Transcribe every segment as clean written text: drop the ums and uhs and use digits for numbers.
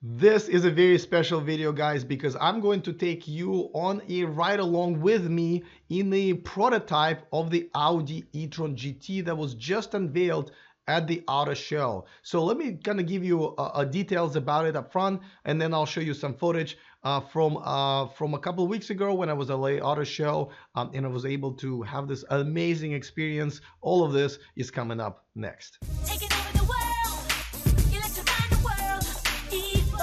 This is a very special video, guys, because I'm going to take you on a ride along with me in the prototype of the Audi e-tron GT that was just unveiled at the auto show. So let me kind of give you details about it up front, and then I'll show you some footage from a couple of weeks ago when I was at LA Auto Show, and I was able to have this amazing experience. All of this is coming up next. Taking over the world, electrifying the world, E4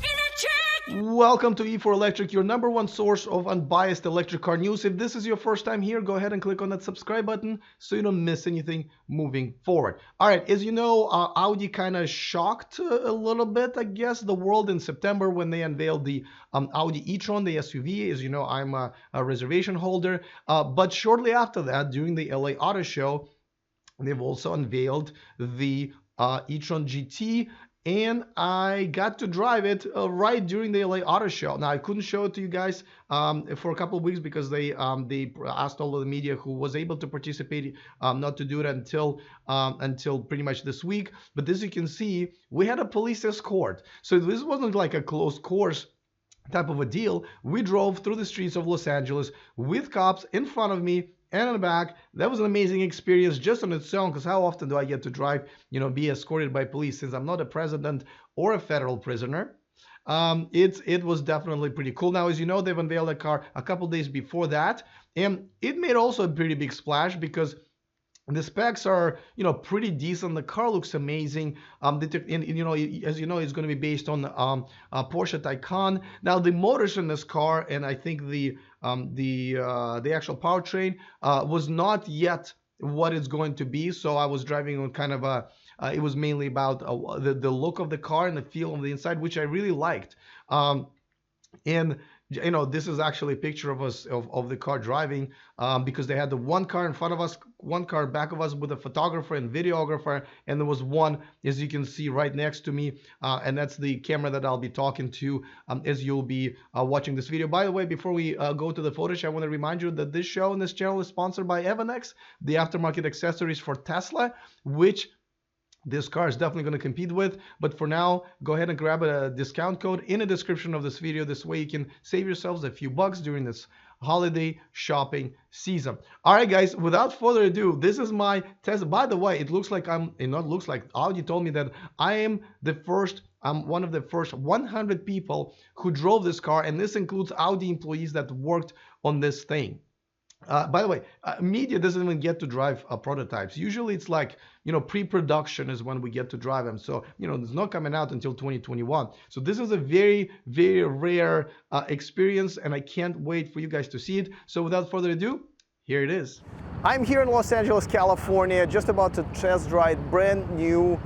Electric! Welcome to E4 Electric, your number one source of unbiased electric car news. If this is your first time here, go ahead and click on that subscribe button so you don't miss anything moving forward. All right, as you know, Audi kind of shocked a little bit, I guess, the world in September when they unveiled the Audi e-tron, the SUV. As you know, I'm a reservation holder. But shortly after that, during the LA Auto Show, they've also unveiled the e-tron GT, and I got to drive it right during the LA Auto Show. Now, I couldn't show it to you guys for a couple of weeks because they asked all of the media who was able to participate not to do it until pretty much this week. But as you can see, we had a police escort. So this wasn't like a closed course type of a deal. We drove through the streets of Los Angeles with cops in front of me and in the back. That was an amazing experience just on its own, because how often do I get to drive, be escorted by police since I'm not a president or a federal prisoner? It was definitely pretty cool. Now, as you know, they've unveiled a car a couple days before that, and it made also a pretty big splash because the specs are, pretty decent. The car looks amazing. As you know, it's going to be based on Porsche Taycan. Now, the motors in this car, and I think the actual powertrain was not yet what it's going to be. So I was driving on kind of it was mainly about the look of the car and the feel on the inside, which I really liked. And this is actually a picture of us of the car driving, because they had the one car in front of us, one car back of us with a photographer and videographer, and there was one, as you can see, right next to me, and that's the camera that I'll be talking to as you'll be watching this video. By the way, before we go to the footage, I want to remind you that this show and this channel is sponsored by Evanex, the aftermarket accessories for Tesla, which this car is definitely going to compete with. But for now, go ahead and grab a discount code in the description of this video. This way you can save yourselves a few bucks during this holiday shopping season. All right, guys, without further ado, this is my Tesla. By the way, it looks like Audi told me that I'm one of the first 100 people who drove this car, and this includes Audi employees that worked on this thing. By the way, media doesn't even get to drive prototypes. Usually it's like, pre-production is when we get to drive them. So, it's not coming out until 2021. So this is a very, very rare experience, and I can't wait for you guys to see it. So without further ado, here it is. I'm here in Los Angeles, California, just about to test drive brand new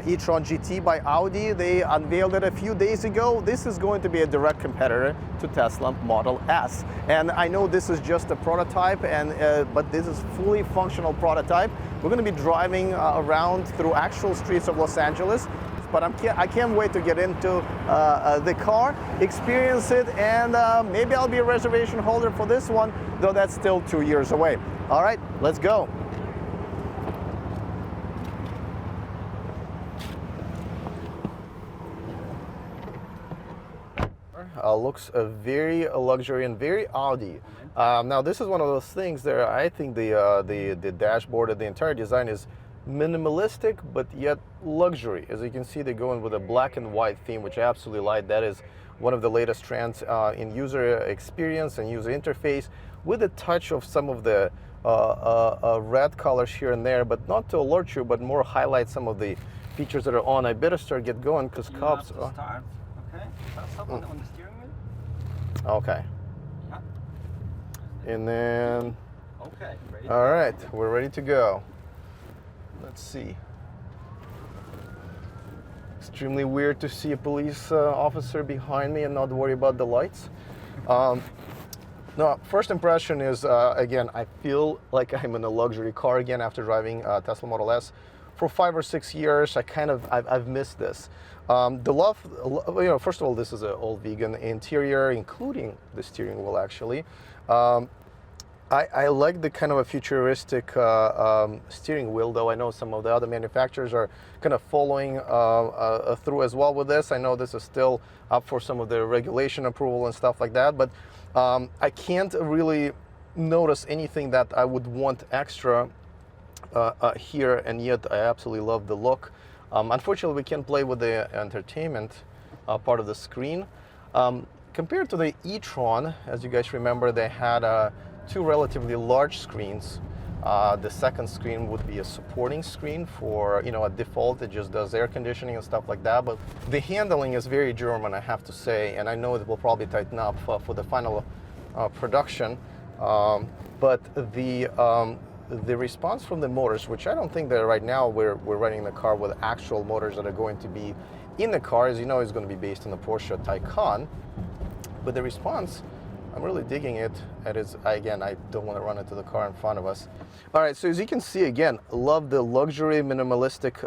e-tron GT by Audi. They unveiled it a few days ago. This is going to be a direct competitor to Tesla Model S. And I know this is just a prototype, but this is fully functional prototype. We're going to be driving around through actual streets of Los Angeles. But I can't wait to get into the car, experience it, and maybe I'll be a reservation holder for this one, though that's still 2 years away. All right, let's go. Looks very luxury and very Audi. Now this is one of those things there. I think the dashboard and the entire design is minimalistic but yet luxury. As you can see, they're going with a black and white theme, which I absolutely like. That is one of the latest trends in user experience and user interface, with a touch of some of the red colors here and there, but not to alert you, but more highlight some of the features that are on. I better get going because cops. Start. Okay. Stop on the steering wheel. Okay. Yeah. And then. Okay. Ready? All right, we're ready to go. Let's see. Extremely weird to see a police officer behind me and not worry about the lights. No, first impression is, again, I feel like I'm in a luxury car again after driving Tesla Model S for 5 or 6 years. I've missed this. First of all, this is an all vegan interior, including the steering wheel, actually. I like the kind of a futuristic steering wheel, though I know some of the other manufacturers are kind of following through as well with this. I know this is still up for some of the regulation approval and stuff like that, but I can't really notice anything that I would want extra here, and yet I absolutely love the look. Unfortunately, we can't play with the entertainment part of the screen. Compared to the e-tron, as you guys remember, they had two relatively large screens. The second screen would be a supporting screen for, at default it just does air conditioning and stuff like that. But the handling is very German, I have to say, and I know it will probably tighten up for the final production. But the response from the motors, which I don't think that right now we're running the car with actual motors that are going to be in the car, as you know, is going to be based on the Porsche Taycan. But the response, I'm really digging it. It is, again, I don't want to run into the car in front of us. All right, so as you can see, again, love the luxury minimalistic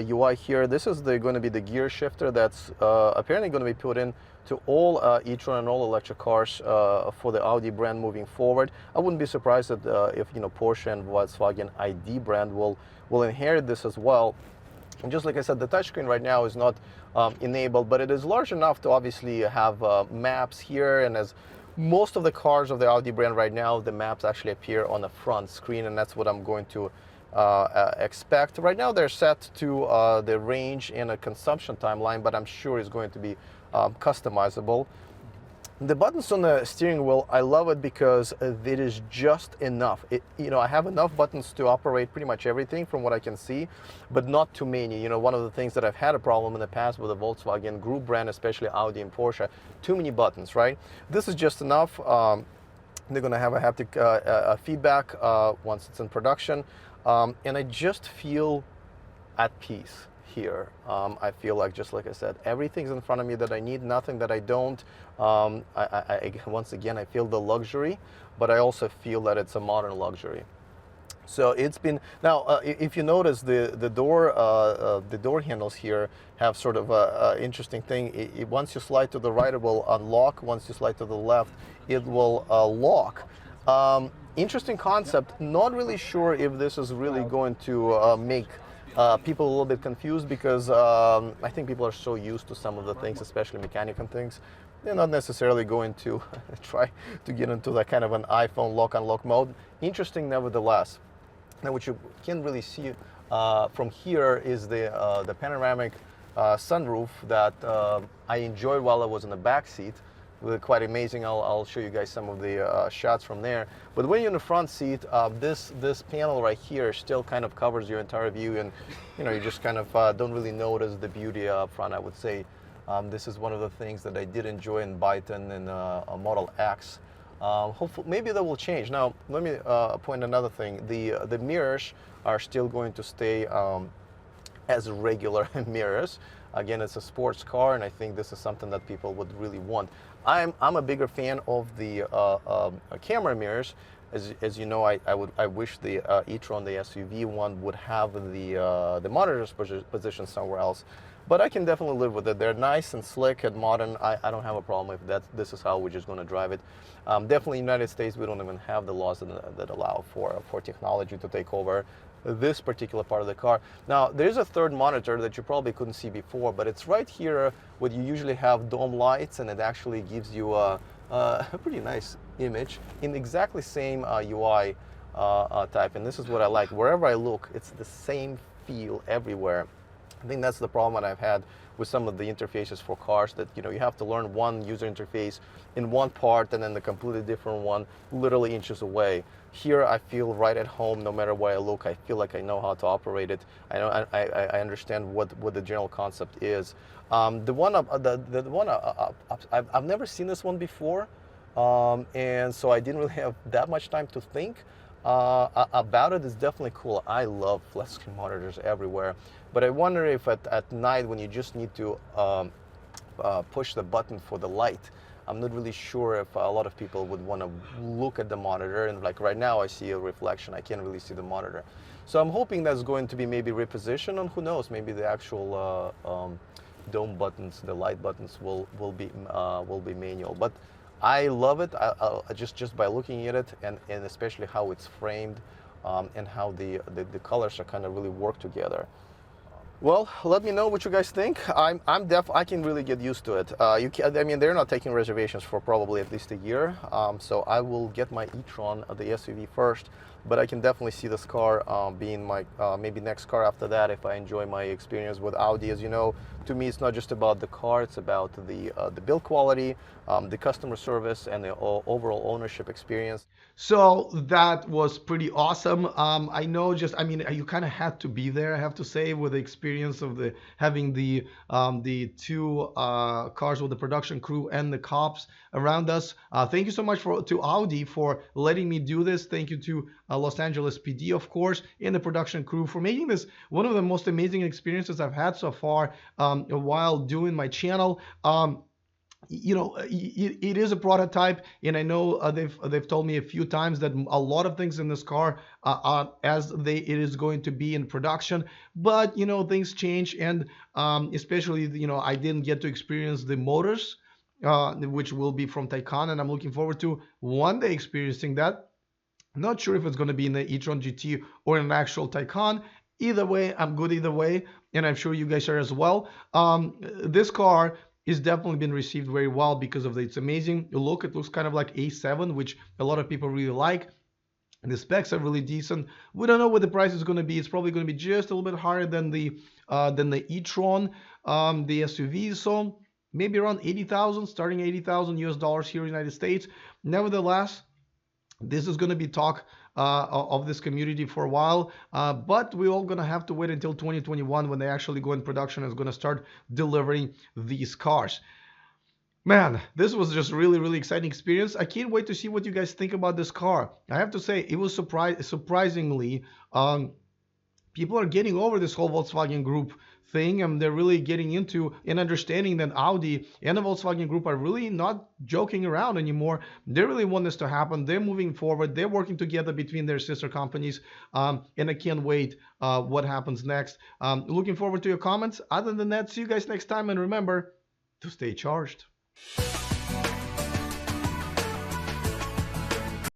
UI here. This is going to be the gear shifter that's apparently going to be put in to all e-tron and all electric cars for the Audi brand moving forward. I wouldn't be surprised if Porsche and Volkswagen ID brand will inherit this as well. And just like I said, the touchscreen right now is not enabled, but it is large enough to obviously have maps here. And as most of the cars of the Audi brand right now, the maps actually appear on the front screen, and that's what I'm going to expect. Right now they're set to the range and a consumption timeline, but I'm sure it's going to be customizable. The buttons on the steering wheel, I love it because it is just enough. I have enough buttons to operate pretty much everything from what I can see, but not too many. One of the things that I've had a problem in the past with the Volkswagen Group brand, especially Audi and Porsche, too many buttons, right? This is just enough. They're going to have a haptic feedback once it's in production, and I just feel at peace here. I feel like, just like I said, everything's in front of me that I need, nothing that I don't. Once again, I feel the luxury, but I also feel that it's a modern luxury. So it's been, now if you notice the door handles here have sort of a interesting thing. Once you slide to the right, it will unlock. Once you slide to the left, it will lock. Interesting concept. Not really sure if this is really going to make people a little bit confused, because I think people are so used to some of the things, especially mechanical things. They're not necessarily going to try to get into that kind of an iPhone lock-unlock mode. Interesting nevertheless. Now what you can really see from here is the panoramic sunroof that I enjoyed while I was in the back seat. Quite amazing. I'll show you guys some of the shots from there. But when you're in the front seat, this panel right here still kind of covers your entire view, and you just kind of don't really notice the beauty up front, I would say. This is one of the things that I did enjoy in Byton and a Model X. Hopefully, maybe that will change. Now, let me point another thing. The mirrors are still going to stay as regular mirrors. Again, it's a sports car, and I think this is something that people would really want. I'm a bigger fan of the camera mirrors. As you know, I wish the e-tron, the SUV one, would have the monitor's position somewhere else. But I can definitely live with it. They're nice and slick and modern. I don't have a problem if this is how we're just going to drive it. Definitely in the United States, we don't even have the laws that allow for technology to take over this particular part of the car. Now, there's a third monitor that you probably couldn't see before, but it's right here where you usually have dome lights, and it actually gives you a pretty nice image in exactly same UI type. And this is what I like. Wherever I look, it's the same feel everywhere. I think that's the problem that I've had with some of the interfaces for cars, that you have to learn one user interface in one part and then the completely different one literally inches away. Here I feel right at home. No matter where I look, I feel like I know how to operate it. I understand what the general concept is. The one I've never seen this one before, and so I didn't really have that much time to think about it. Is definitely cool. I love flat screen monitors everywhere, but I wonder if at night, when you just need to push the button for the light, I'm not really sure if a lot of people would want to look at the monitor, and like right now I see a reflection, I can't really see the monitor. So I'm hoping that's going to be maybe repositioned, and who knows, maybe the actual dome buttons, the light buttons will be manual. But I love it. Just by looking at it, and especially how it's framed, and how the colors are kind of really work together. Well, let me know what you guys think. I can really get used to it. I mean, they're not taking reservations for probably at least a year. So I will get my e-tron, the SUV first, but I can definitely see this car being my maybe next car after that if I enjoy my experience with Audi. As you know, to me, it's not just about the car; it's about the build quality, the customer service, and the overall ownership experience. So that was pretty awesome. I know, I mean, you kind of had to be there, I have to say, with the experience of having the two cars with the production crew and the cops around us. Thank you so much to Audi for letting me do this. Thank you to Los Angeles PD, of course, and the production crew for making this one of the most amazing experiences I've had so far while doing my channel. You know, it is a prototype, and I know they've told me a few times that a lot of things in this car are as it is going to be in production. But you know, things change, and especially, you know, I didn't get to experience the motors, which will be from Taycan, and I'm looking forward to one day experiencing that. Not sure if it's going to be in the e-tron GT or in an actual Taycan. Either way, I'm good either way, and I'm sure you guys are as well. This car is definitely been received very well because of its amazing look. It looks kind of like A7, which a lot of people really like. And the specs are really decent. We don't know what the price is going to be. It's probably going to be just a little bit higher than the e-tron, the SUV. So maybe around 80,000, starting $80,000 US here in the United States. Nevertheless, this is going to be talk of this community for a while, but we're all going to have to wait until 2021 when they actually go in production and is going to start delivering these cars. Man, this was just really exciting experience. I can't wait to see what you guys think about this car. I have to say, it was surprisingly, people are getting over this whole Volkswagen Group thing, and they're really getting into and understanding that Audi and the Volkswagen Group are really not joking around anymore. They really want this to happen. They're moving forward. They're working together between their sister companies, and I can't wait what happens next. Looking forward to your comments. Other than that, see you guys next time, and remember to stay charged.